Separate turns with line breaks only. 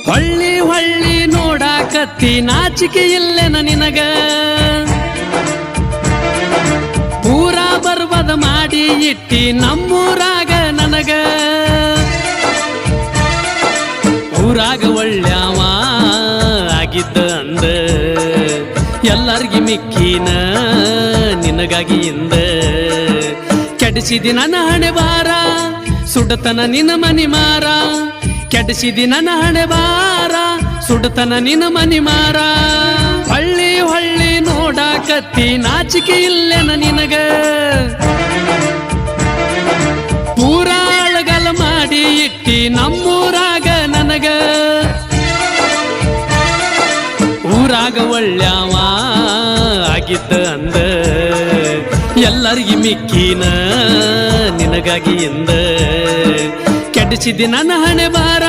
ಹೊಳ್ಳಿ ಹೊಳ್ಳಿ ನೋಡಾಕತ್ತಿ ನಾಚಿಕೆ ಇಲ್ಲೆನ ನಿನಗ ಪೂರಾ ಬರ್ಬದ ಮಾಡಿ ಇಟ್ಟಿ ನಮ್ಮೂರಾಗ ನನಗ ಊರಾಗ ಒಳ್ಳ್ಯಾವ ಆಗಿದ್ದ ಅಂದ ಎಲ್ಲರಿಗಿ ಮಿಕ್ಕಿನ ನಿನಗಾಗಿ ಇಂದ ಕೆಡಿಸಿದಿ ನನ್ನ ಹಣೆ ಬಾರ ಸುಡತನ ನಿನ್ನ ಮನಿ ಮಾರ ಕೆಡಿಸಿದಿ ನನ್ನ ಹಣೆ ಬಾರ ಸುಡತನ ನಿನ್ನ ಮನಿ ಮಾರ ಹಳ್ಳಿ ಹಳ್ಳಿ ನೋಡಾಕತ್ತಿ ನಾಚಿಕೆ ಇಲ್ಲೆನ ನಿನಗ ಪೂರಾ ಅಳಗಲ ಮಾಡಿ ಇಟ್ಟಿ ನಮ್ಮೂರಾಗ ನನಗ ಊರಾಗ ಒಳ್ಳ್ಯಾವ ಆಗಿದ್ದ ಅಂದ ಎಲ್ಲರಿಗಿ ಮಿಕ್ಕಿನ ನಿನಗಾಗಿ ಎಂದ ಕೆಡಿಸಿದಿ ನನ್ನ ಹಣೆ ಬಾರ